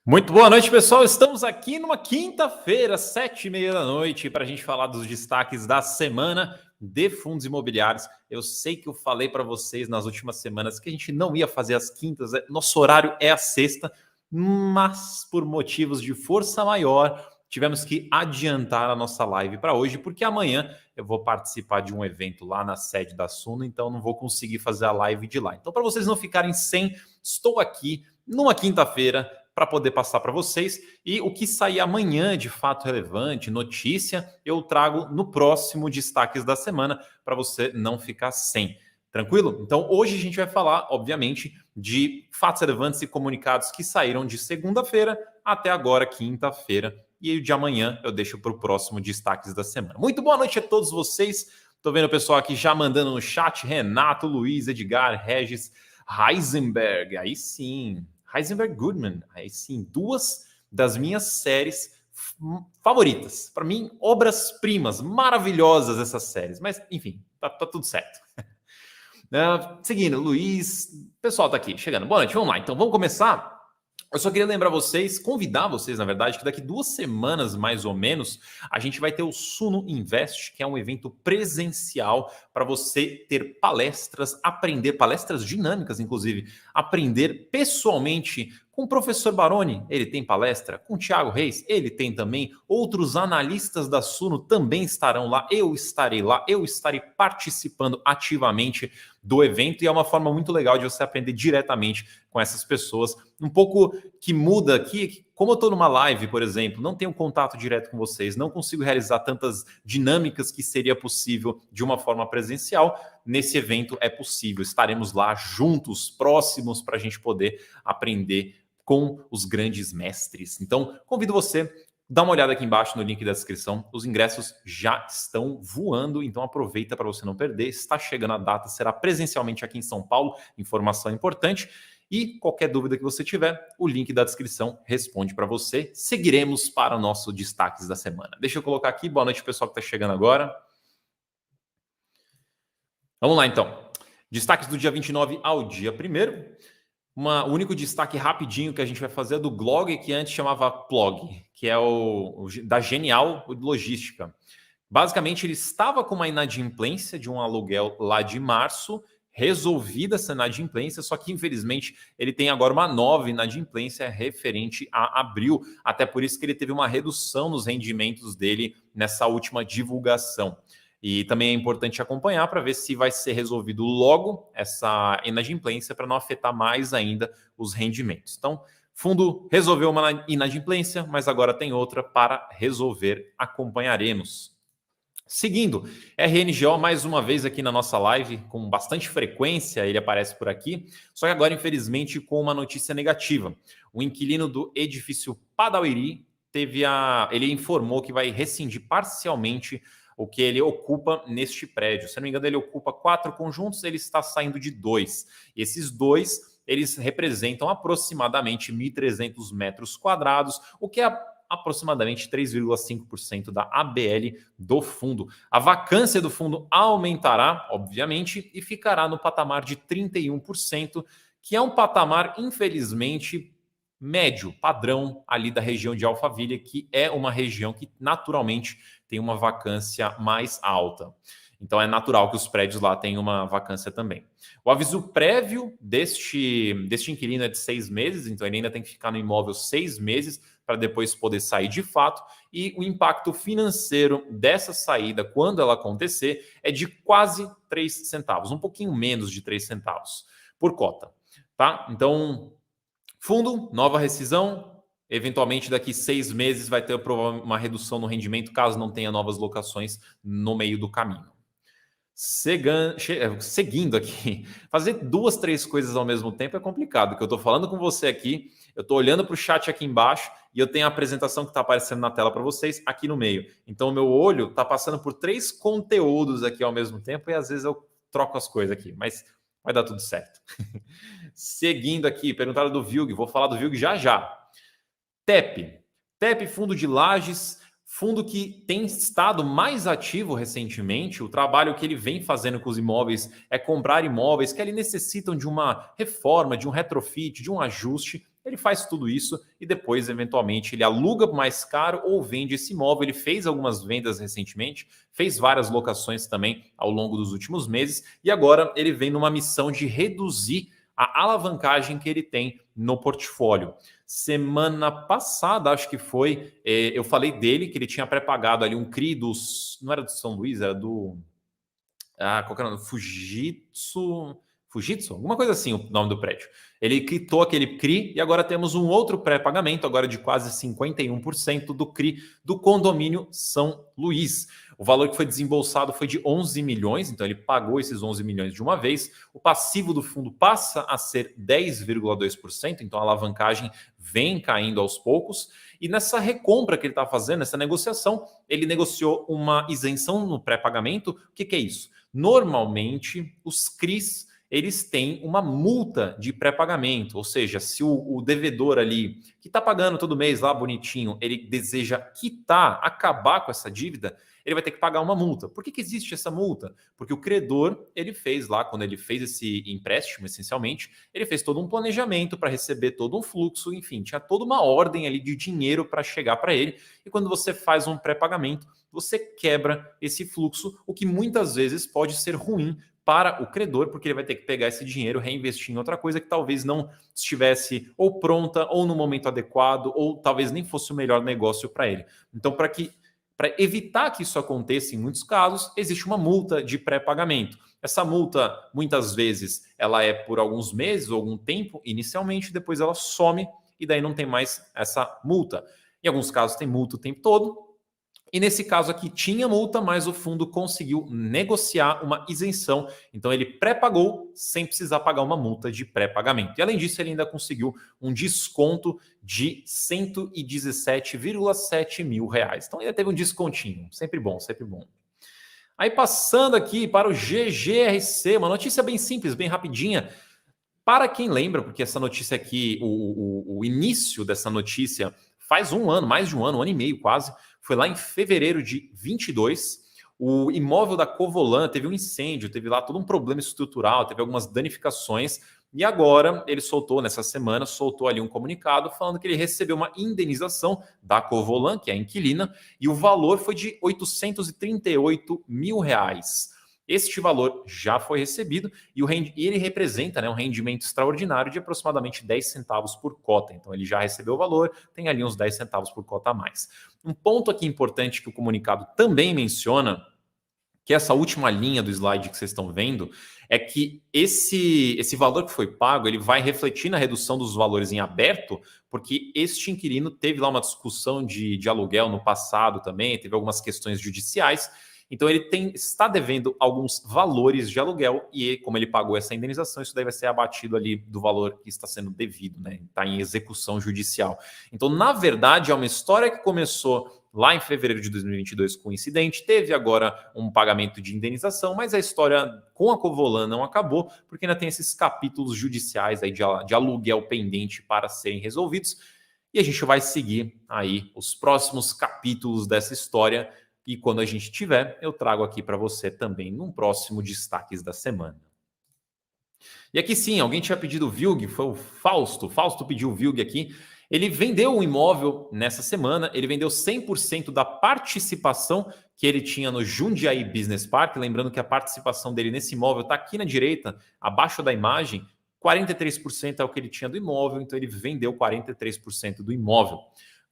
Muito boa noite, pessoal. Estamos aqui numa quinta-feira, 7h30 da noite, para a gente falar dos destaques da semana de fundos imobiliários. Eu sei que eu falei para vocês nas últimas semanas que a gente não ia fazer as quintas, nosso horário é a sexta, mas por motivos de força maior, tivemos que adiantar a nossa live para hoje, porque amanhã eu vou participar de um evento lá na sede da Suno, então não vou conseguir fazer a live de lá. Então, para vocês não ficarem sem, estou aqui numa quinta-feira para poder passar para vocês. E o que sair amanhã de fato relevante, notícia, eu trago no próximo Destaques da Semana, para você não ficar sem. Tranquilo? Então, hoje a gente vai falar, obviamente, de fatos relevantes e comunicados que saíram de segunda-feira até agora, quinta-feira. E o de amanhã eu deixo para o próximo Destaques da Semana. Muito boa noite a todos vocês. Estou vendo o pessoal aqui já mandando no chat. Renato, Luiz, Edgar, Regis, Heisenberg. Aí sim. Heisenberg Goodman, aí sim, duas das minhas séries favoritas. Para mim, obras-primas, maravilhosas essas séries. Mas, enfim, tá tudo certo. Seguindo, Luiz, o pessoal tá aqui, chegando. Boa noite, vamos lá. Então, vamos começar. Eu só queria lembrar vocês, convidar vocês, na verdade, que daqui 2 semanas, mais ou menos, a gente vai ter o Suno Invest, que é um evento presencial para você ter palestras, aprender, palestras dinâmicas, inclusive, aprender pessoalmente com o professor Baroni, ele tem palestra, com o Thiago Reis, ele tem também, outros analistas da Suno também estarão lá, eu estarei participando ativamente do evento e é uma forma muito legal de você aprender diretamente com essas pessoas. Um pouco que muda aqui, como eu estou numa live, por exemplo, não tenho contato direto com vocês, não consigo realizar tantas dinâmicas que seria possível de uma forma presencial, nesse evento é possível. Estaremos lá juntos, próximos, para a gente poder aprender com os grandes mestres. Então, convido você, dá uma olhada aqui embaixo no link da descrição. Os ingressos já estão voando, então aproveita para você não perder. Está chegando a data, será presencialmente aqui em São Paulo. Informação importante. E qualquer dúvida que você tiver, o link da descrição responde para você. Seguiremos para o nosso Destaques da Semana. Deixa eu colocar aqui. Boa noite, pessoal que está chegando agora. Vamos lá, então. Destaques do dia 29 ao dia 1º. O único destaque rapidinho que a gente vai fazer é do Glog, que antes chamava Plog, que é o da Genial Logística. Basicamente, ele estava com uma inadimplência de um aluguel lá de março, resolvida essa inadimplência, só que, infelizmente, ele tem agora uma nova inadimplência referente a abril. Até por isso que ele teve uma redução nos rendimentos dele nessa última divulgação. E também é importante acompanhar para ver se vai ser resolvido logo essa inadimplência para não afetar mais ainda os rendimentos. Então, fundo resolveu uma inadimplência, mas agora tem outra para resolver. Acompanharemos. Seguindo, RNGO mais uma vez aqui na nossa live, com bastante frequência, ele aparece por aqui, só que agora, infelizmente, com uma notícia negativa. O inquilino do edifício Padauiri ele informou que vai rescindir parcialmente o que ele ocupa neste prédio. Se não me engano, ele ocupa 4 conjuntos, ele está saindo de 2. E esses 2, eles representam aproximadamente 1.300 metros quadrados, o que é aproximadamente 3,5% da ABL do fundo. A vacância do fundo aumentará, obviamente, e ficará no patamar de 31%, que é um patamar, infelizmente, médio, padrão ali da região de Alphaville, que é uma região que naturalmente tem uma vacância mais alta. Então é natural que os prédios lá tenham uma vacância também. O aviso prévio deste inquilino é de 6 meses, então ele ainda tem que ficar no imóvel 6 meses para depois poder sair de fato. E o impacto financeiro dessa saída, quando ela acontecer, é de quase 3 centavos, um pouquinho menos de 3 centavos por cota. Tá? Então, fundo, nova rescisão. Eventualmente, daqui 6 meses vai ter uma redução no rendimento, caso não tenha novas locações no meio do caminho. Seguindo aqui, fazer 2, 3 coisas ao mesmo tempo é complicado, porque eu estou falando com você aqui, eu estou olhando para o chat aqui embaixo e eu tenho a apresentação que está aparecendo na tela para vocês aqui no meio. Então, o meu olho está passando por 3 conteúdos aqui ao mesmo tempo e às vezes eu troco as coisas aqui, mas vai dar tudo certo. Seguindo aqui, perguntaram do VILG, vou falar do VILG já. TEP, Fundo de Lajes, fundo que tem estado mais ativo recentemente. O trabalho que ele vem fazendo com os imóveis é comprar imóveis que ali necessitam de uma reforma, de um retrofit, de um ajuste. ele faz tudo isso e depois, eventualmente, ele aluga mais caro ou vende esse imóvel. Ele fez algumas vendas recentemente, fez várias locações também ao longo dos últimos meses e agora ele vem numa missão de reduzir a alavancagem que ele tem no portfólio. Semana passada, acho que foi, eu falei dele, que ele tinha pré-pagado ali um CRI dos... Não era do São Luís, era do... qual que era o nome? Fujitsu? Alguma coisa assim o nome do prédio. Ele quitou aquele CRI e agora temos um outro pré-pagamento, agora de quase 51% do CRI do condomínio São Luís. O valor que foi desembolsado foi de 11 milhões, então ele pagou esses 11 milhões de uma vez. O passivo do fundo passa a ser 10,2%, então a alavancagem vem caindo aos poucos. E nessa recompra que ele está fazendo, nessa negociação, ele negociou uma isenção no pré-pagamento. O que é isso? Normalmente, os CRIs eles têm uma multa de pré-pagamento, ou seja, se o devedor ali, que está pagando todo mês lá bonitinho, ele deseja quitar, acabar com essa dívida, ele vai ter que pagar uma multa. Por que existe essa multa? Porque o credor, ele fez lá, quando ele fez esse empréstimo, essencialmente, ele fez todo um planejamento para receber todo um fluxo, enfim, tinha toda uma ordem ali de dinheiro para chegar para ele, e quando você faz um pré-pagamento, você quebra esse fluxo, o que muitas vezes pode ser ruim para o credor, porque ele vai ter que pegar esse dinheiro, reinvestir em outra coisa que talvez não estivesse ou pronta, ou no momento adequado, ou talvez nem fosse o melhor negócio para ele. Então, para evitar que isso aconteça em muitos casos, existe uma multa de pré-pagamento. Essa multa, muitas vezes, ela é por alguns meses ou algum tempo, inicialmente, depois ela some e daí não tem mais essa multa. Em alguns casos tem multa o tempo todo, e nesse caso aqui tinha multa, mas o fundo conseguiu negociar uma isenção. Então ele pré-pagou sem precisar pagar uma multa de pré-pagamento. E além disso, ele ainda conseguiu um desconto de 117,7 mil reais. Então ainda teve um descontinho. Sempre bom, sempre bom. Aí passando aqui para o GGRC, uma notícia bem simples, bem rapidinha. Para quem lembra, porque essa notícia aqui, o início dessa notícia faz um ano, mais de um ano e meio quase, foi lá em fevereiro de 22. O imóvel da Covolan teve um incêndio, teve lá todo um problema estrutural, teve algumas danificações. E agora ele soltou, nessa semana, soltou ali um comunicado falando que ele recebeu uma indenização da Covolan, que é a inquilina, e o valor foi de 838 mil reais. Este valor já foi recebido e ele representa, né, um rendimento extraordinário de aproximadamente 10 centavos por cota. Então, ele já recebeu o valor, tem ali uns 10 centavos por cota a mais. Um ponto aqui importante que o comunicado também menciona, que essa última linha do slide que vocês estão vendo, é que esse valor que foi pago, ele vai refletir na redução dos valores em aberto, porque este inquilino teve lá uma discussão de aluguel no passado também, teve algumas questões judiciais. Então ele está devendo alguns valores de aluguel e como ele pagou essa indenização, isso daí vai ser abatido ali do valor que está sendo devido, né? Está em execução judicial. Então, na verdade, é uma história que começou lá em fevereiro de 2022 com o incidente, teve agora um pagamento de indenização, mas a história com a Covolan não acabou, porque ainda tem esses capítulos judiciais aí de aluguel pendente para serem resolvidos. E a gente vai seguir aí os próximos capítulos dessa história. E quando a gente tiver, eu trago aqui para você também num próximo Destaques da Semana. E aqui sim, alguém tinha pedido o VILG, foi o Fausto. Fausto pediu o VILG aqui. Ele vendeu um imóvel nessa semana, ele vendeu 100% da participação que ele tinha no Jundiaí Business Park. Lembrando que a participação dele nesse imóvel está aqui na direita, abaixo da imagem. 43% é o que ele tinha do imóvel, então ele vendeu 43% do imóvel.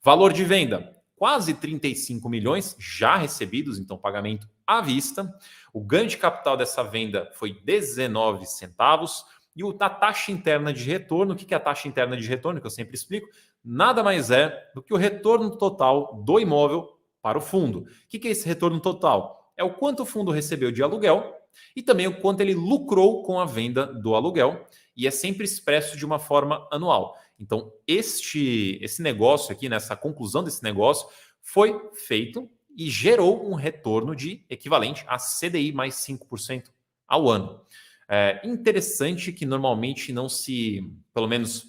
Valor de venda, quase 35 milhões já recebidos, então pagamento à vista. O ganho de capital dessa venda foi 19 centavos. E a taxa interna de retorno, o que é a taxa interna de retorno, que eu sempre explico, nada mais é do que o retorno total do imóvel para o fundo. O que é esse retorno total? É o quanto o fundo recebeu de aluguel e também o quanto ele lucrou com a venda do aluguel, e é sempre expresso de uma forma anual. Então, esse negócio aqui, nessa conclusão desse negócio, foi feito e gerou um retorno de equivalente a CDI mais 5% ao ano. É interessante que normalmente não se, pelo menos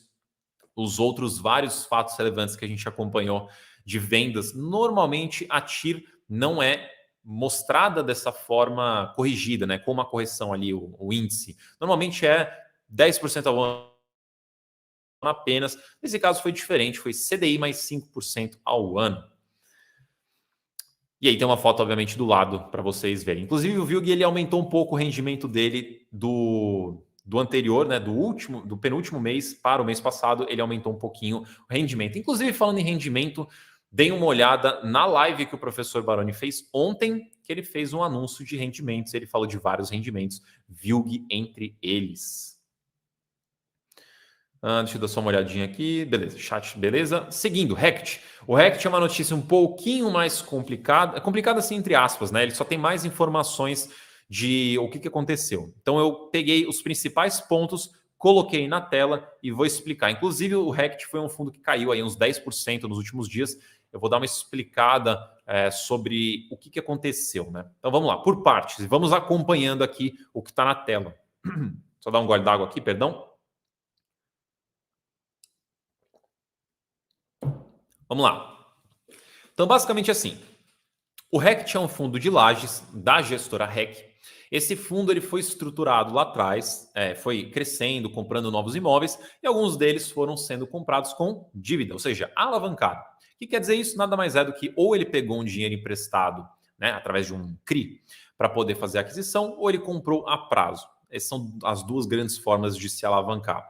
os outros vários fatos relevantes que a gente acompanhou de vendas, normalmente a TIR não é mostrada dessa forma corrigida, né? Com uma correção ali, o índice. Normalmente é 10% ao ano, apenas. Nesse caso foi diferente, foi CDI mais 5% ao ano. E aí tem uma foto, obviamente, do lado para vocês verem. Inclusive, o VILG ele aumentou um pouco o rendimento dele do anterior, né, do penúltimo mês para o mês passado, ele aumentou um pouquinho o rendimento. Inclusive, falando em rendimento, deem uma olhada na live que o professor Baroni fez ontem, que ele fez um anúncio de rendimentos, ele falou de vários rendimentos, VILG entre eles. Deixa eu dar só uma olhadinha aqui. Beleza, chat, beleza. Seguindo, Rect. O Rect é uma notícia um pouquinho mais complicada. Complicada assim, entre aspas, né? Ele só tem mais informações de o que aconteceu. Então eu peguei os principais pontos, coloquei na tela e vou explicar. Inclusive o Rect foi um fundo que caiu aí uns 10% nos últimos dias. Eu vou dar uma explicada sobre o que aconteceu, né? Então vamos lá, por partes. E vamos acompanhando aqui o que está na tela. Só dar um gole d'água aqui, perdão. Vamos lá. Então, basicamente assim, o RECT é um fundo de lajes da gestora REC. Esse fundo ele foi estruturado lá atrás, foi crescendo, comprando novos imóveis, e alguns deles foram sendo comprados com dívida, ou seja, alavancado. O que quer dizer isso? Nada mais é do que ou ele pegou um dinheiro emprestado, né, através de um CRI, para poder fazer a aquisição, ou ele comprou a prazo. Essas são as duas grandes formas de se alavancar.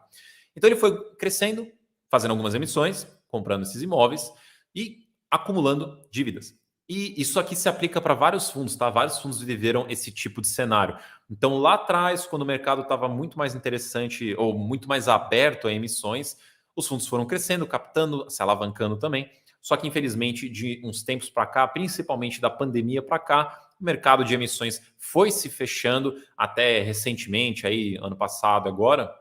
Então ele foi crescendo, fazendo algumas emissões, comprando esses imóveis e acumulando dívidas. E isso aqui se aplica para vários fundos, tá? Vários fundos viveram esse tipo de cenário. Então, lá atrás, quando o mercado estava muito mais interessante ou muito mais aberto a emissões, os fundos foram crescendo, captando, se alavancando também. Só que, infelizmente, de uns tempos para cá, principalmente da pandemia para cá, o mercado de emissões foi se fechando até recentemente, aí, ano passado, agora,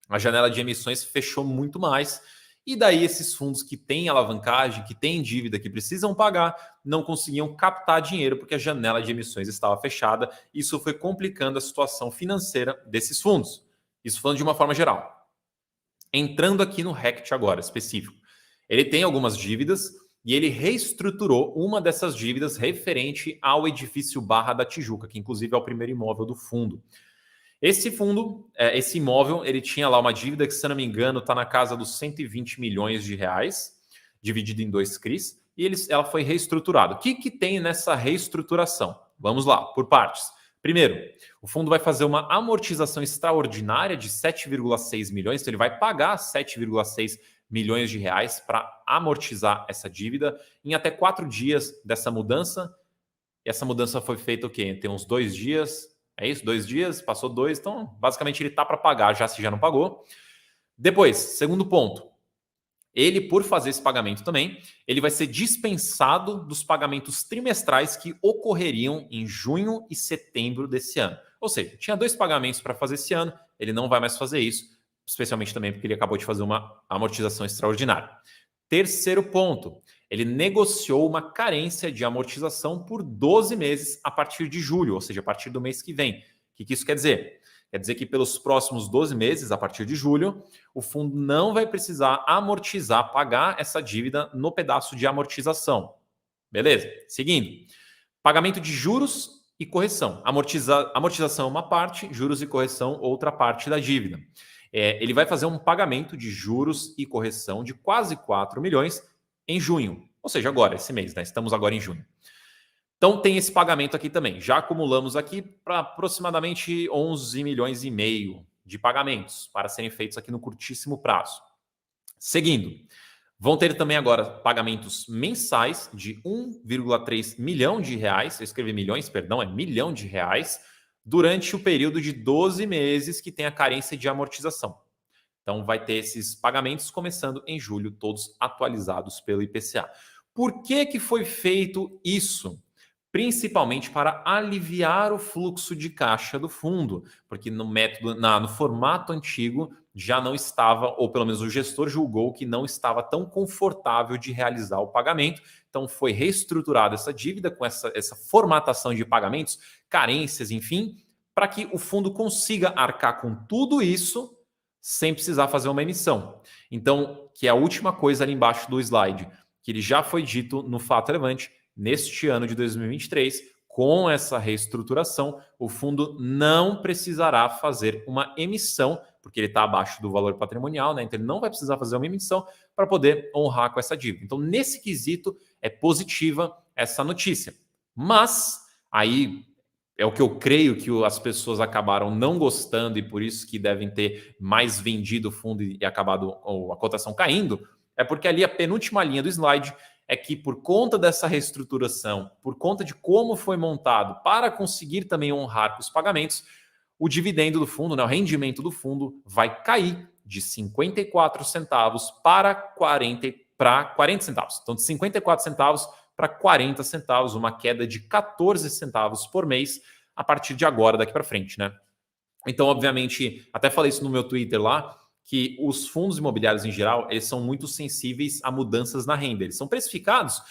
a janela de emissões fechou muito mais. E daí esses fundos que têm alavancagem, que têm dívida, que precisam pagar, não conseguiam captar dinheiro porque a janela de emissões estava fechada. Isso foi complicando a situação financeira desses fundos. Isso falando de uma forma geral. Entrando aqui no RECT agora, específico. Ele tem algumas dívidas e ele reestruturou uma dessas dívidas referente ao edifício Barra da Tijuca, que inclusive é o primeiro imóvel do fundo. Esse fundo, esse imóvel, ele tinha lá uma dívida que, se eu não me engano, está na casa dos 120 milhões de reais, dividido em 2 CRIs, e ela foi reestruturada. O que tem nessa reestruturação? Vamos lá, por partes. Primeiro, o fundo vai fazer uma amortização extraordinária de 7,6 milhões, então ele vai pagar 7,6 milhões de reais para amortizar essa dívida em até 4 dias dessa mudança. E essa mudança foi feita o quê? Tem uns 2 dias... É isso? 2 dias, passou 2, então basicamente ele está para pagar, já se já não pagou. Depois, segundo ponto, ele, por fazer esse pagamento também, ele vai ser dispensado dos pagamentos trimestrais que ocorreriam em junho e setembro desse ano. Ou seja, tinha 2 pagamentos para fazer esse ano, ele não vai mais fazer isso, especialmente também porque ele acabou de fazer uma amortização extraordinária. Terceiro ponto, ele negociou uma carência de amortização por 12 meses a partir de julho, ou seja, a partir do mês que vem. O que isso quer dizer? Quer dizer que pelos próximos 12 meses, a partir de julho, o fundo não vai precisar amortizar, pagar essa dívida no pedaço de amortização. Beleza? Seguindo, pagamento de juros e correção. Amortização é uma parte, juros e correção outra parte da dívida. Ele vai fazer um pagamento de juros e correção de quase 4 milhões em junho. Ou seja, agora, esse mês, né? Estamos agora em junho. Então tem esse pagamento aqui também. Já acumulamos aqui para aproximadamente 11 milhões e meio de pagamentos para serem feitos aqui no curtíssimo prazo. Seguindo, vão ter também agora pagamentos mensais de 1,3 milhão de reais. Eu escrevi milhões, perdão, é milhão de reais, durante o período de 12 meses que tem a carência de amortização. Então, vai ter esses pagamentos começando em julho, todos atualizados pelo IPCA. Por que foi feito isso? Principalmente para aliviar o fluxo de caixa do fundo, porque no formato antigo já não estava, ou pelo menos o gestor julgou que não estava tão confortável de realizar o pagamento. Então, foi reestruturada essa dívida com essa formatação de pagamentos, carências, enfim, para que o fundo consiga arcar com tudo isso sem precisar fazer uma emissão. Então, que é a última coisa ali embaixo do slide, que ele já foi dito no Fato Relevante, neste ano de 2023, com essa reestruturação, o fundo não precisará fazer uma emissão, porque ele está abaixo do valor patrimonial, né? Então ele não vai precisar fazer uma emissão para poder honrar com essa dívida. Então, nesse quesito, é positiva essa notícia. Mas aí é o que eu creio que as pessoas acabaram não gostando e por isso que devem ter mais vendido o fundo e acabado a cotação caindo, é porque ali a penúltima linha do slide é que por conta dessa reestruturação, por conta de como foi montado para conseguir também honrar com os pagamentos, o dividendo do fundo, né, o rendimento do fundo vai cair de 54 centavos para 40 centavos. Então, de 54 centavos para 40 centavos, uma queda de 14 centavos por mês a partir de agora, daqui para frente, né? Então, obviamente, até falei isso no meu Twitter lá, que os fundos imobiliários em geral, eles são muito sensíveis a mudanças na renda. Eles são precificados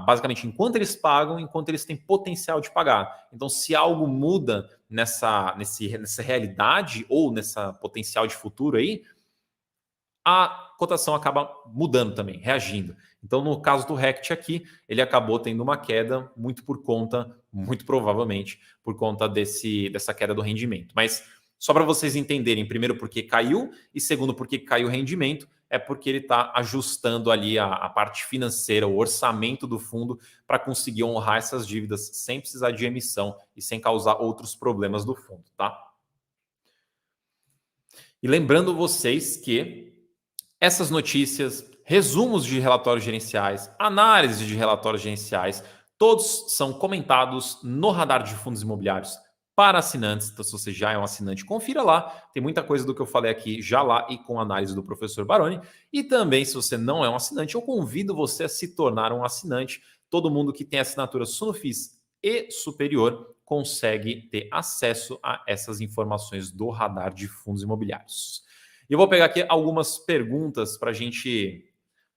basicamente enquanto eles pagam, enquanto eles têm potencial de pagar. Então, se algo muda nessa realidade ou nessa potencial de futuro aí, a cotação acaba mudando também, reagindo. Então, no caso do Rect aqui, ele acabou tendo uma queda muito provavelmente, por conta dessa queda do rendimento. Mas só para vocês entenderem, primeiro, por que caiu, e segundo, por que caiu o rendimento, é porque ele está ajustando ali a parte financeira, o orçamento do fundo, para conseguir honrar essas dívidas sem precisar de emissão e sem causar outros problemas do fundo, tá? E lembrando vocês que essas notícias, resumos de relatórios gerenciais, análise de relatórios gerenciais, todos são comentados no Radar de Fundos Imobiliários para assinantes. Então, se você já é um assinante, confira lá. Tem muita coisa do que eu falei aqui já lá e com análise do professor Baroni. E também, se você não é um assinante, eu convido você a se tornar um assinante. Todo mundo que tem assinatura Sunofis e superior consegue ter acesso a essas informações do Radar de Fundos Imobiliários. E eu vou pegar aqui algumas perguntas para a gente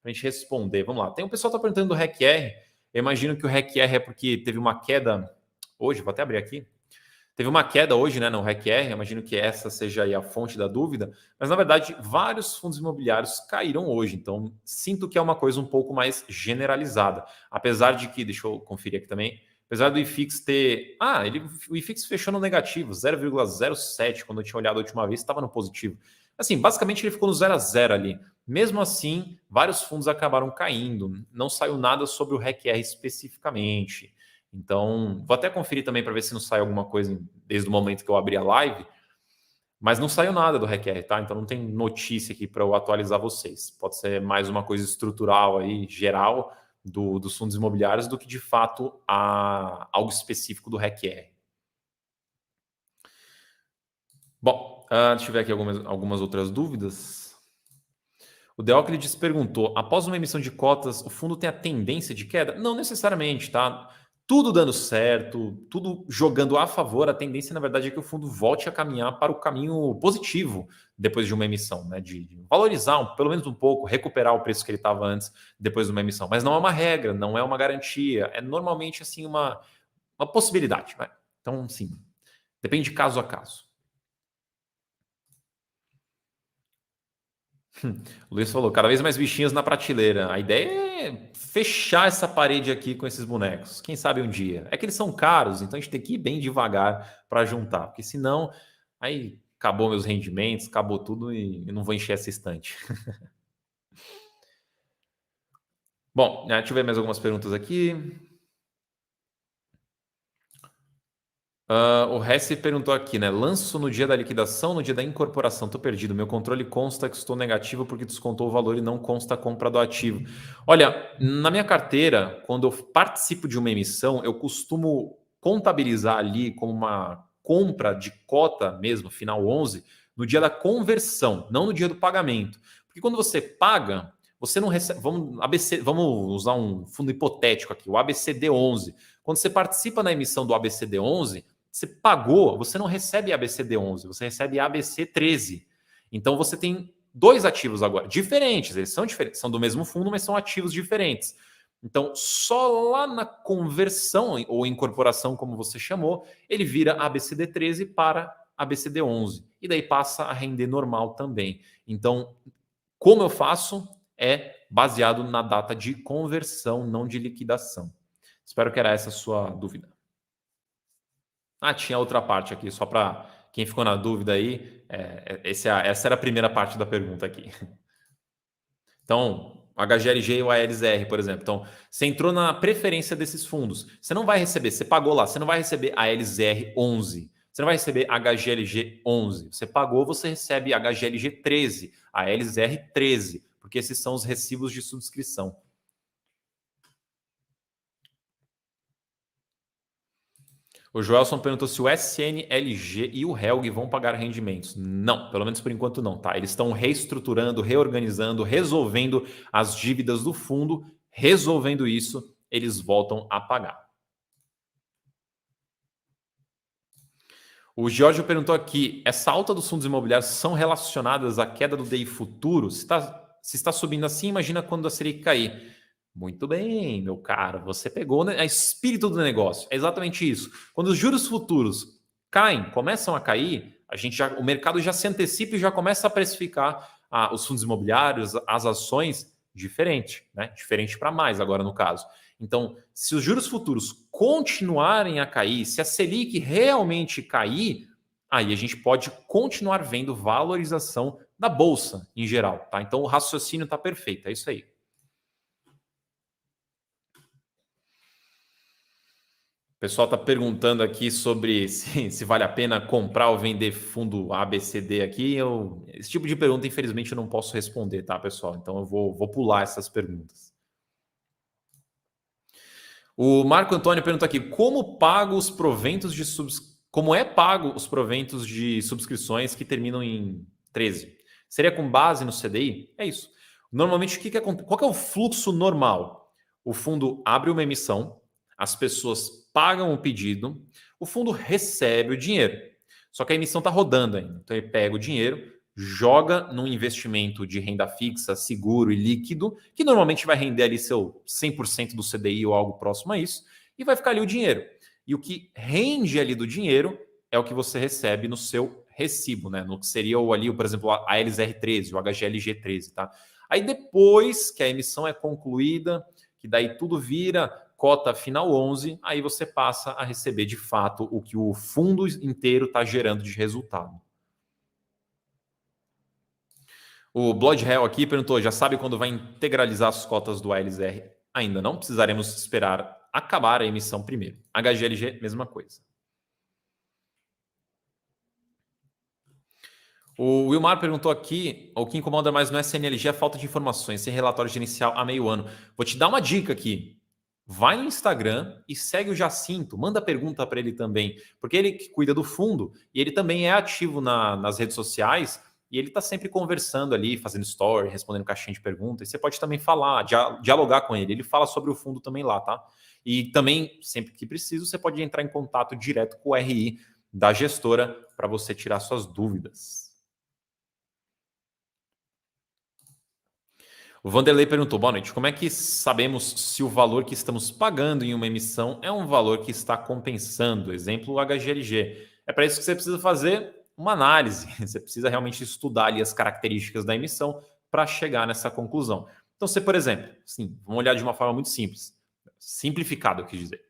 responder. Vamos lá. Tem um pessoal que está perguntando do REC-R. Eu imagino que o REC-R é porque teve uma queda hoje. Vou até abrir aqui. Teve uma queda hoje, né, no REC-R. Imagino que essa seja aí a fonte da dúvida. Mas, na verdade, vários fundos imobiliários caíram hoje. Então, sinto que é uma coisa um pouco mais generalizada. Apesar de que, deixa eu conferir aqui também, apesar do IFIX ter... o IFIX fechou no negativo, 0,07. Quando eu tinha olhado a última vez, estava no positivo. Assim, basicamente ele ficou no 0 a 0 ali. Mesmo assim, vários fundos acabaram caindo. Não saiu nada sobre o REC-R especificamente. Então, vou até conferir também para ver se não saiu alguma coisa desde o momento que eu abri a live. Mas não saiu nada do REC-R, tá? Então não tem notícia aqui para eu atualizar vocês. Pode ser mais uma coisa estrutural aí, geral, dos fundos imobiliários, do que de fato algo específico do REC-R. Bom, deixa eu ver aqui algumas outras dúvidas. O Deóclides perguntou: após uma emissão de cotas, o fundo tem a tendência de queda? Não necessariamente, tá? Tudo dando certo, tudo jogando a favor, a tendência, na verdade, é que o fundo volte a caminhar para o caminho positivo depois de uma emissão, né? De valorizar pelo menos um pouco, recuperar o preço que ele estava antes, depois de uma emissão. Mas não é uma regra, não é uma garantia, é normalmente assim uma possibilidade, né? Então, sim, depende de caso a caso. O Luiz falou, cada vez mais bichinhos na prateleira. A ideia é fechar essa parede aqui com esses bonecos. Quem sabe um dia. É que eles são caros, então a gente tem que ir bem devagar para juntar. Porque senão, aí acabou meus rendimentos, acabou tudo e eu não vou encher essa estante. Bom, deixa eu ver mais algumas perguntas aqui. O Hesse perguntou aqui, né? Lanço no dia da liquidação, no dia da incorporação. Tô perdido. Meu controle consta que estou negativo porque descontou o valor e não consta a compra do ativo. Olha, na minha carteira, quando eu participo de uma emissão, eu costumo contabilizar ali como uma compra de cota mesmo, final 11, no dia da conversão, não no dia do pagamento. Porque quando você paga, você não recebe. Vamos usar um fundo hipotético aqui, o ABCD11. Quando você participa na emissão do ABCD11, você pagou, você não recebe ABCD11, você recebe ABC13. Então você tem dois ativos agora, diferentes, eles são diferentes, são do mesmo fundo, mas são ativos diferentes. Então, só lá na conversão ou incorporação, como você chamou, ele vira ABCD13 para ABCD11. E daí passa a render normal também. Então, como eu faço? É baseado na data de conversão, não de liquidação. Espero que era essa a sua dúvida. Tinha outra parte aqui, só para Quem ficou na dúvida aí, essa era a primeira parte da pergunta aqui. Então, HGLG e o ALSR, por exemplo. Então, você entrou na preferência desses fundos. Você não vai receber, você pagou lá, você não vai receber ALSR 11. Você não vai receber HGLG 11. Você pagou, você recebe HGLG 13, ALSR 13, porque esses são os recibos de subscrição. O Joelson perguntou se o SNLG e o Helg vão pagar rendimentos. Não, pelo menos por enquanto não, tá? Eles estão reestruturando, reorganizando, resolvendo as dívidas do fundo. Resolvendo isso, eles voltam a pagar. O Giorgio perguntou aqui, essa alta dos fundos imobiliários são relacionadas à queda do DI futuro? Se está subindo assim, imagina quando a Selic cair. Muito bem, meu caro, você pegou né, a espírito do negócio. É exatamente isso. Quando os juros futuros caem, começam a cair, o mercado já se antecipa e já começa a precificar os fundos imobiliários, as ações diferente, né? Diferente para mais agora no caso. Então, se os juros futuros continuarem a cair, se a Selic realmente cair, aí a gente pode continuar vendo valorização da bolsa em geral, tá? Então o raciocínio está perfeito, é isso aí. O pessoal está perguntando aqui sobre se vale a pena comprar ou vender fundo ABCD aqui. Esse tipo de pergunta, infelizmente, eu não posso responder, tá, pessoal? Então eu vou pular essas perguntas. O Marco Antônio pergunta aqui: como é pago os proventos de subscrições que terminam em 13? Seria com base no CDI? É isso. Normalmente, qual que é o fluxo normal? O fundo abre uma emissão, as pessoas pagam o pedido, o fundo recebe o dinheiro. Só que a emissão está rodando ainda. Então ele pega o dinheiro, joga num investimento de renda fixa, seguro e líquido, que normalmente vai render ali seu 100% do CDI ou algo próximo a isso, e vai ficar ali o dinheiro. E o que rende ali do dinheiro é o que você recebe no seu recibo, né? No que seria ali, por exemplo, a LZR13, o HGLG13, tá? Aí depois que a emissão é concluída, que daí tudo vira cota final 11, aí você passa a receber de fato o que o fundo inteiro está gerando de resultado. O Blood Hell aqui perguntou: já sabe quando vai integralizar as cotas do ALSR? Ainda não, precisaremos esperar acabar a emissão primeiro. HGLG, mesma coisa. O Wilmar perguntou aqui: o que incomoda mais no SNLG é a falta de informações, sem relatório gerencial há meio ano. Vou te dar uma dica aqui. Vai no Instagram e segue o Jacinto, manda pergunta para ele também, porque ele que cuida do fundo e ele também é ativo nas redes sociais e ele está sempre conversando ali, fazendo story, respondendo caixinha de perguntas. E você pode também falar, dialogar com ele. Ele fala sobre o fundo também lá, tá? E também, sempre que preciso, você pode entrar em contato direto com o RI da gestora para você tirar suas dúvidas. O Vanderlei perguntou: boa noite, como é que sabemos se o valor que estamos pagando em uma emissão é um valor que está compensando? Exemplo, o HGLG. É para isso que você precisa fazer uma análise. Você precisa realmente estudar ali as características da emissão para chegar nessa conclusão. Então, você, por exemplo, sim, vamos olhar de uma forma muito simples. Simplificado, eu quis dizer.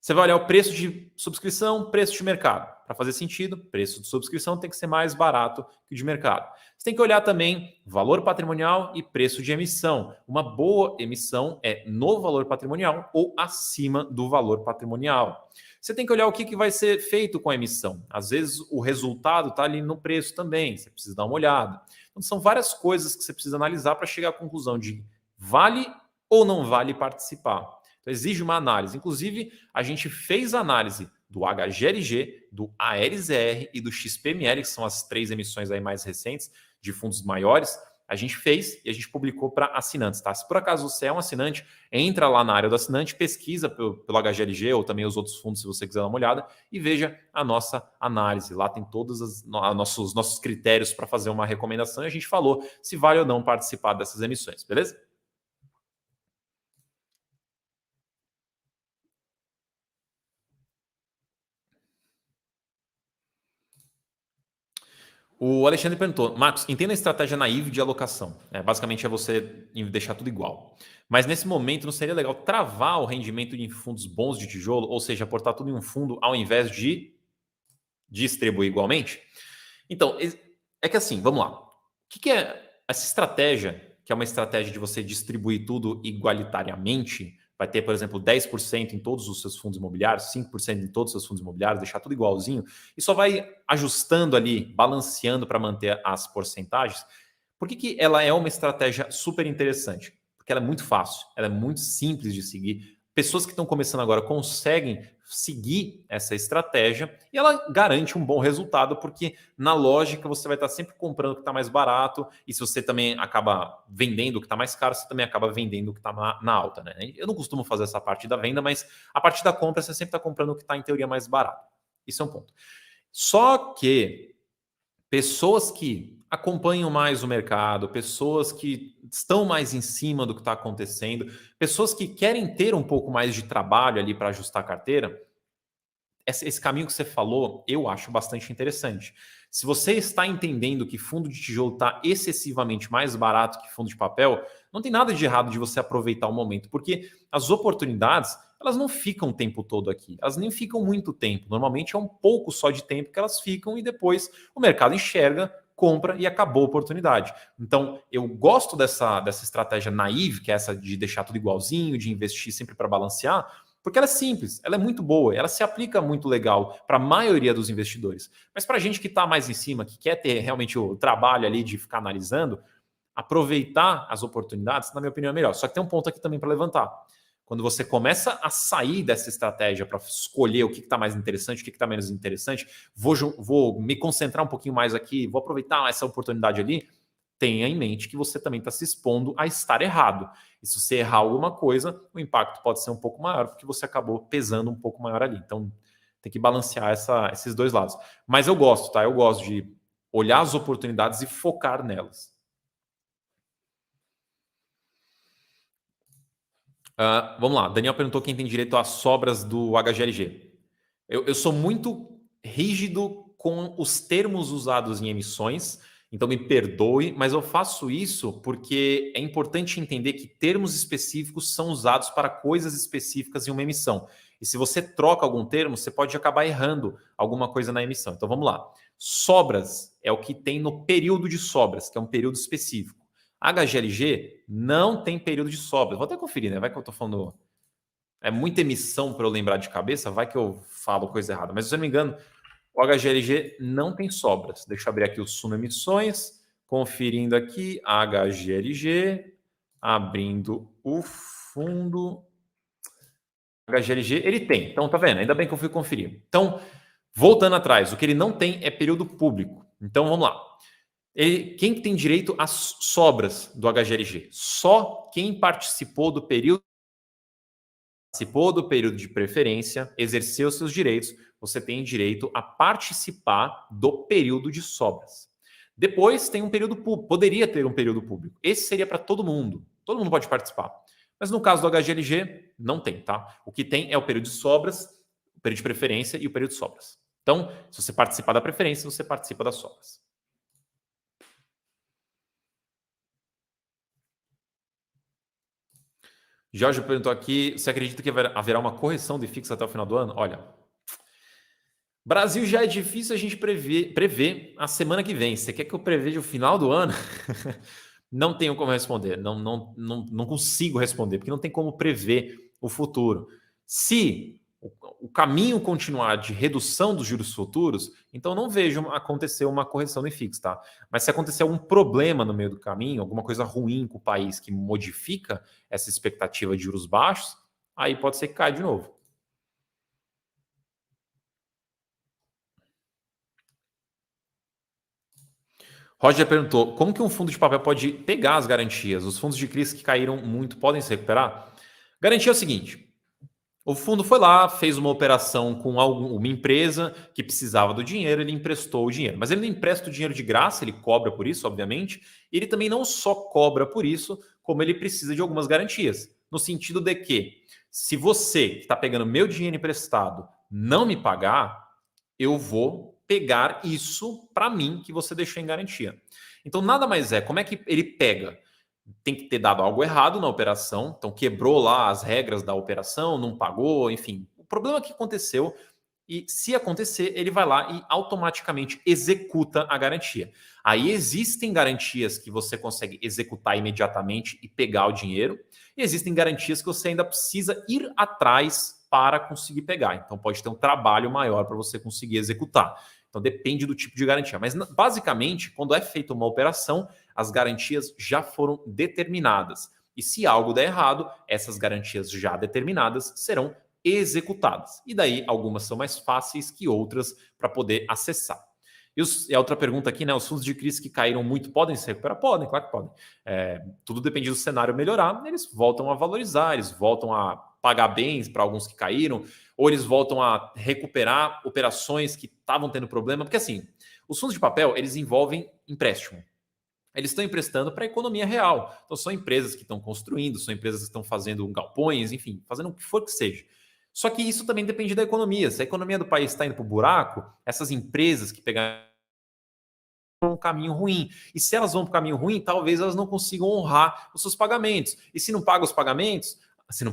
Você vai olhar o preço de subscrição, preço de mercado. Para fazer sentido, preço de subscrição tem que ser mais barato que o de mercado. Você tem que olhar também valor patrimonial e preço de emissão. Uma boa emissão é no valor patrimonial ou acima do valor patrimonial. Você tem que olhar o que vai ser feito com a emissão. Às vezes o resultado está ali no preço também, você precisa dar uma olhada. Então são várias coisas que você precisa analisar para chegar à conclusão de vale ou não vale participar. Então, exige uma análise. Inclusive, a gente fez análise do HGLG, do ALZR e do XPML, que são as 3 emissões aí mais recentes de fundos maiores. A gente fez e a gente publicou para assinantes, tá? Se por acaso você é um assinante, entra lá na área do assinante, pesquisa pelo HGLG ou também os outros fundos, se você quiser dar uma olhada, e veja a nossa análise. Lá tem todos os nossos critérios para fazer uma recomendação e a gente falou se vale ou não participar dessas emissões, beleza? O Alexandre perguntou: Marcos, entenda a estratégia naive de alocação. Basicamente é você deixar tudo igual. Mas nesse momento não seria legal travar o rendimento em fundos bons de tijolo, ou seja, aportar tudo em um fundo ao invés de distribuir igualmente? Então, é que assim, vamos lá. O que é essa estratégia, que é uma estratégia de você distribuir tudo igualitariamente? Vai ter, por exemplo, 10% em todos os seus fundos imobiliários, 5% em todos os seus fundos imobiliários, deixar tudo igualzinho, e só vai ajustando ali, balanceando para manter as porcentagens. Por que ela é uma estratégia super interessante? Porque ela é muito fácil, ela é muito simples de seguir. Pessoas que estão começando agora conseguem seguir essa estratégia e ela garante um bom resultado, porque na lógica você vai estar sempre comprando o que está mais barato, e se você também acaba vendendo o que está mais caro, você também acaba vendendo o que está na alta, né? Eu não costumo fazer essa parte da venda, mas a parte da compra você sempre está comprando o que está em teoria mais barato. Isso é um ponto. Só que pessoas que acompanham mais o mercado, pessoas que estão mais em cima do que está acontecendo, pessoas que querem ter um pouco mais de trabalho ali para ajustar a carteira, esse caminho que você falou, eu acho bastante interessante. Se você está entendendo que fundo de tijolo está excessivamente mais barato que fundo de papel, não tem nada de errado de você aproveitar o momento, porque as oportunidades, elas não ficam o tempo todo aqui, elas nem ficam muito tempo. Normalmente é um pouco só de tempo que elas ficam e depois o mercado enxerga, compra e acabou a oportunidade. Então, eu gosto dessa estratégia naive, que é essa de deixar tudo igualzinho, de investir sempre para balancear, porque ela é simples, ela é muito boa, ela se aplica muito legal para a maioria dos investidores. Mas para a gente que está mais em cima, que quer ter realmente o trabalho ali de ficar analisando, aproveitar as oportunidades, na minha opinião, é melhor. Só que tem um ponto aqui também para levantar. Quando você começa a sair dessa estratégia para escolher o que está mais interessante, o que está menos interessante, vou me concentrar um pouquinho mais aqui, vou aproveitar essa oportunidade ali, tenha em mente que você também está se expondo a estar errado. E se você errar alguma coisa, o impacto pode ser um pouco maior, porque você acabou pesando um pouco maior ali. Então, tem que balancear esses dois lados. Mas eu gosto, tá? Eu gosto de olhar as oportunidades e focar nelas. Vamos lá. Daniel perguntou quem tem direito às sobras do HGLG. Eu sou muito rígido com os termos usados em emissões, então me perdoe, mas eu faço isso porque é importante entender que termos específicos são usados para coisas específicas em uma emissão. E se você troca algum termo, você pode acabar errando alguma coisa na emissão. Então vamos lá. Sobras é o que tem no período de sobras, que é um período específico. HGLG não tem período de sobras. Vou até conferir, né? Vai que eu estou falando. É muita emissão para eu lembrar de cabeça, vai que eu falo coisa errada. Mas se eu não me engano, o HGLG não tem sobras. Deixa eu abrir aqui o Suno Emissões, conferindo aqui, HGLG, abrindo o fundo. HGLG, ele tem. Então, tá vendo? Ainda bem que eu fui conferir. Então, voltando atrás, o que ele não tem é período público. Então, vamos lá. Quem tem direito às sobras do HGLG? Só quem participou do período de preferência, exerceu seus direitos, você tem direito a participar do período de sobras. Depois tem um período público, poderia ter um período público. Esse seria para todo mundo pode participar. Mas no caso do HGLG, não tem, tá? O que tem é o período de sobras, o período de preferência e o período de sobras. Então, se você participar da preferência, você participa das sobras. Jorge perguntou aqui, você acredita que haverá uma correção de fixo até o final do ano? Olha, Brasil já é difícil a gente prever a semana que vem. Você quer que eu preveja o final do ano? Não tenho como responder. Não consigo responder, porque não tem como prever o futuro. Se o caminho continuar de redução dos juros futuros, então não vejo acontecer uma correção em fixo, tá? Mas se acontecer algum problema no meio do caminho, alguma coisa ruim com o país que modifica essa expectativa de juros baixos, aí pode ser que caia de novo. Roger perguntou, como que um fundo de papel pode pegar as garantias? Os fundos de crise que caíram muito podem se recuperar? Garantia é o seguinte, o fundo foi lá, fez uma operação com uma empresa que precisava do dinheiro, ele emprestou o dinheiro. Mas ele não empresta o dinheiro de graça, ele cobra por isso, obviamente. E ele também não só cobra por isso, como ele precisa de algumas garantias. No sentido de que, se você que está pegando meu dinheiro emprestado não me pagar, eu vou pegar isso para mim que você deixou em garantia. Então, nada mais é, como é que ele pega? Tem que ter dado algo errado na operação, então quebrou lá as regras da operação, não pagou, enfim. O problema que aconteceu, e se acontecer, ele vai lá e automaticamente executa a garantia. Aí existem garantias que você consegue executar imediatamente e pegar o dinheiro, e existem garantias que você ainda precisa ir atrás para conseguir pegar. Então pode ter um trabalho maior para você conseguir executar. Então depende do tipo de garantia. Mas basicamente, quando é feita uma operação, as garantias já foram determinadas. E se algo der errado, essas garantias já determinadas serão executadas. E daí algumas são mais fáceis que outras para poder acessar. E a outra pergunta aqui, né? Os fundos de crise que caíram muito podem se recuperar? Podem, claro que podem. Tudo depende do cenário melhorar, eles voltam a valorizar, eles voltam a pagar bens para alguns que caíram, ou eles voltam a recuperar operações que estavam tendo problema. Porque assim, os fundos de papel, eles envolvem empréstimo. Eles estão emprestando para a economia real. Então, são empresas que estão construindo, são empresas que estão fazendo galpões, enfim, fazendo o que for que seja. Só que isso também depende da economia. Se a economia do país está indo para o buraco, essas empresas que pegaram um caminho ruim. E se elas vão para o caminho ruim, talvez elas não consigam honrar os seus pagamentos. E se não pagam os pagamentos, se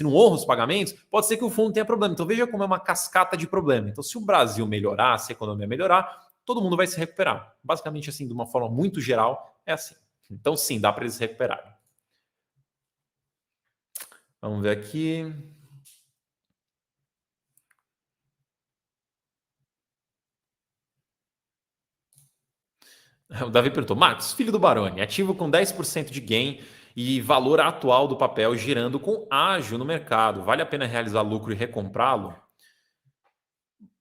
não honra os pagamentos, pode ser que o fundo tenha problema. Então, veja como é uma cascata de problema. Então, se o Brasil melhorar, se a economia melhorar, todo mundo vai se recuperar. Basicamente, assim, de uma forma muito geral, é assim. Então, sim, dá para eles se recuperarem. Vamos ver aqui. O Davi perguntou, Marcos, filho do Baroni, ativo com 10% de gain e valor atual do papel girando com ágil no mercado. Vale a pena realizar lucro e recomprá-lo?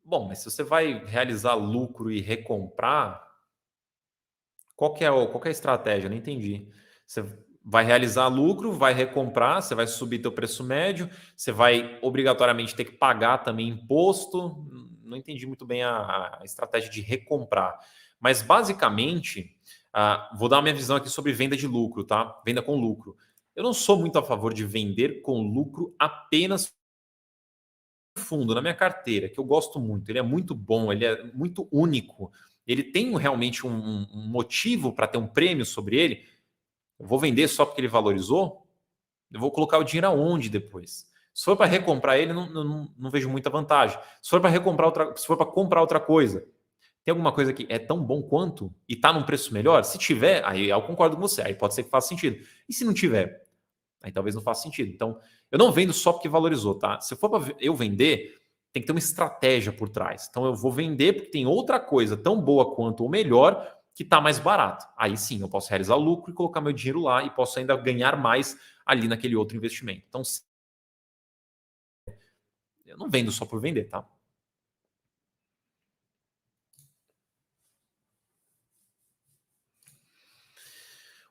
Bom, mas se você vai realizar lucro e recomprar, qual que é a estratégia? Eu não entendi. Você vai realizar lucro, vai recomprar, você vai subir teu preço médio, você vai obrigatoriamente ter que pagar também imposto. Não entendi muito bem a estratégia de recomprar. Mas basicamente, vou dar a minha visão aqui sobre venda de lucro, tá? Venda com lucro. Eu não sou muito a favor de vender com lucro apenas fundo na minha carteira, que eu gosto muito. Ele é muito bom, ele é muito único. Ele tem realmente um motivo para ter um prêmio sobre ele. Eu vou vender só porque ele valorizou? Eu vou colocar o dinheiro aonde depois? Se for para recomprar ele, não vejo muita vantagem. Se for para comprar outra coisa, tem alguma coisa que é tão bom quanto e está num preço melhor? Se tiver, aí eu concordo com você. Aí pode ser que faça sentido. E se não tiver? Aí talvez não faça sentido. Então, eu não vendo só porque valorizou, tá? Se for para eu vender, tem que ter uma estratégia por trás. Então, eu vou vender porque tem outra coisa tão boa quanto ou melhor que está mais barato. Aí sim, eu posso realizar lucro e colocar meu dinheiro lá e posso ainda ganhar mais ali naquele outro investimento. Então, eu não vendo só por vender, tá?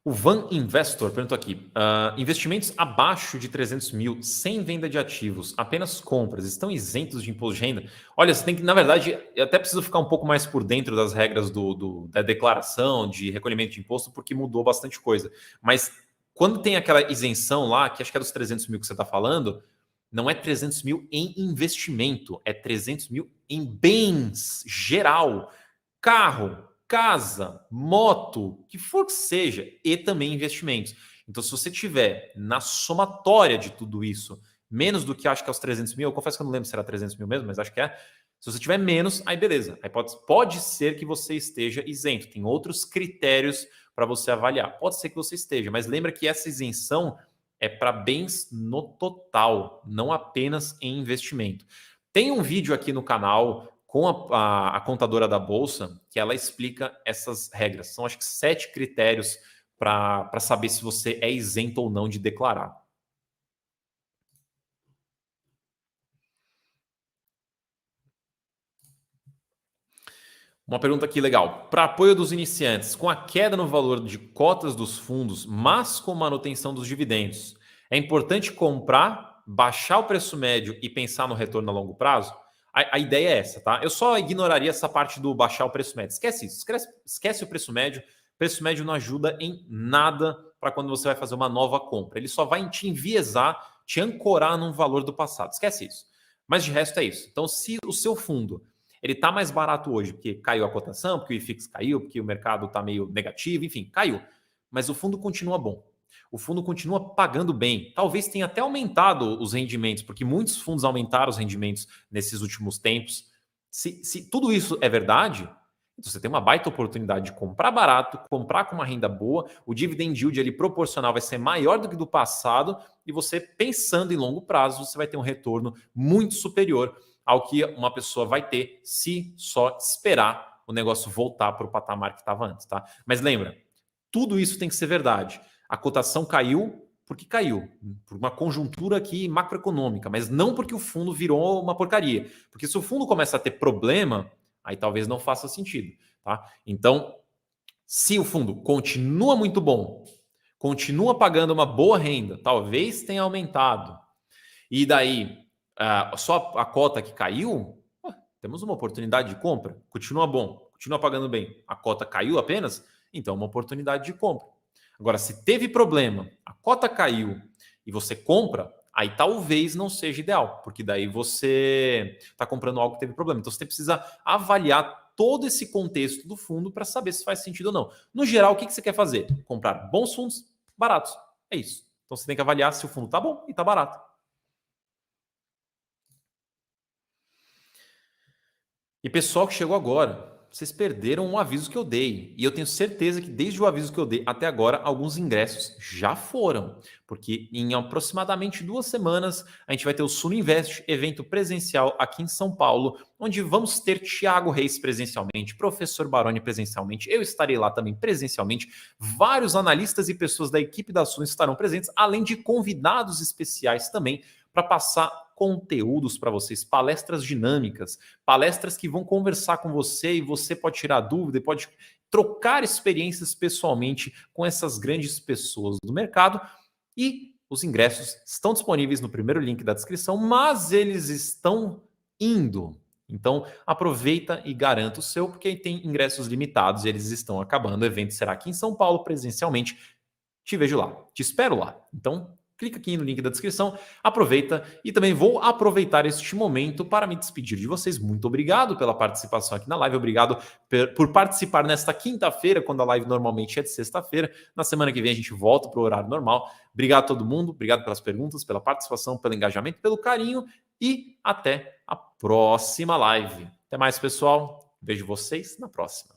O Van Investor perguntou aqui: investimentos abaixo de 300 mil, sem venda de ativos, apenas compras, estão isentos de imposto de renda? Olha, você tem que, na verdade, eu até preciso ficar um pouco mais por dentro das regras da declaração de recolhimento de imposto, porque mudou bastante coisa. Mas quando tem aquela isenção lá, que acho que é dos 300 mil que você está falando, não é 300 mil em investimento, é 300 mil em bens geral. Carro, casa, moto, que for que seja, e também investimentos. Então, se você tiver na somatória de tudo isso, menos do que acho que é os 300 mil, eu confesso que eu não lembro se era 300 mil mesmo, mas acho que é. Se você tiver menos, aí beleza. Aí pode ser que você esteja isento. Tem outros critérios para você avaliar. Pode ser que você esteja, mas lembra que essa isenção é para bens no total, não apenas em investimento. Tem um vídeo aqui no canal com a contadora da Bolsa, que ela explica essas regras. São, acho que, 7 critérios para saber se você é isento ou não de declarar. Uma pergunta aqui legal. Para apoio dos iniciantes, com a queda no valor de cotas dos fundos, mas com manutenção dos dividendos, é importante comprar, baixar o preço médio e pensar no retorno a longo prazo? A ideia é essa, tá? Eu só ignoraria essa parte do baixar o preço médio. Esquece isso. Esquece o preço médio. O preço médio não ajuda em nada para quando você vai fazer uma nova compra. Ele só vai te enviesar, te ancorar num valor do passado. Esquece isso. Mas de resto é isso. Então, se o seu fundo ele está mais barato hoje porque caiu a cotação, porque o IFIX caiu, porque o mercado está meio negativo, enfim, caiu. Mas o fundo continua bom. O fundo continua pagando bem. Talvez tenha até aumentado os rendimentos, porque muitos fundos aumentaram os rendimentos nesses últimos tempos. Se tudo isso é verdade, então você tem uma baita oportunidade de comprar barato, comprar com uma renda boa, o dividend yield ali proporcional vai ser maior do que do passado, e você, pensando em longo prazo, você vai ter um retorno muito superior ao que uma pessoa vai ter se só esperar o negócio voltar para o patamar que estava antes, tá? Mas lembra, tudo isso tem que ser verdade. A cotação caiu porque caiu, por uma conjuntura aqui macroeconômica, mas não porque o fundo virou uma porcaria. Porque se o fundo começa a ter problema, aí talvez não faça sentido, tá? Então, se o fundo continua muito bom, continua pagando uma boa renda, talvez tenha aumentado, e daí só a cota que caiu, temos uma oportunidade de compra, continua bom, continua pagando bem, a cota caiu apenas, então é uma oportunidade de compra. Agora, se teve problema, a cota caiu e você compra, aí talvez não seja ideal, porque daí você está comprando algo que teve problema. Então você precisa avaliar todo esse contexto do fundo para saber se faz sentido ou não. No geral, o que você quer fazer? Comprar bons fundos baratos. É isso. Então você tem que avaliar se o fundo está bom e está barato. E pessoal que chegou agora, vocês perderam um aviso que eu dei. E eu tenho certeza que desde o aviso que eu dei até agora, alguns ingressos já foram. Porque em aproximadamente 2 semanas, a gente vai ter o Suno Invest, evento presencial aqui em São Paulo, onde vamos ter Thiago Reis presencialmente, Professor Baroni presencialmente, eu estarei lá também presencialmente, vários analistas e pessoas da equipe da Suno estarão presentes, além de convidados especiais também, para passar conteúdos para vocês, palestras dinâmicas, palestras que vão conversar com você e você pode tirar dúvida e pode trocar experiências pessoalmente com essas grandes pessoas do mercado. E os ingressos estão disponíveis no primeiro link da descrição, mas eles estão indo. Então aproveita e garanta o seu, porque tem ingressos limitados e eles estão acabando. O evento será aqui em São Paulo presencialmente. Te vejo lá, te espero lá. Então clica aqui no link da descrição, aproveita e também vou aproveitar este momento para me despedir de vocês. Muito obrigado pela participação aqui na live, obrigado por participar nesta quinta-feira, quando a live normalmente é de sexta-feira. Na semana que vem a gente volta para o horário normal. Obrigado a todo mundo, obrigado pelas perguntas, pela participação, pelo engajamento, pelo carinho e até a próxima live. Até mais, pessoal. Vejo vocês na próxima.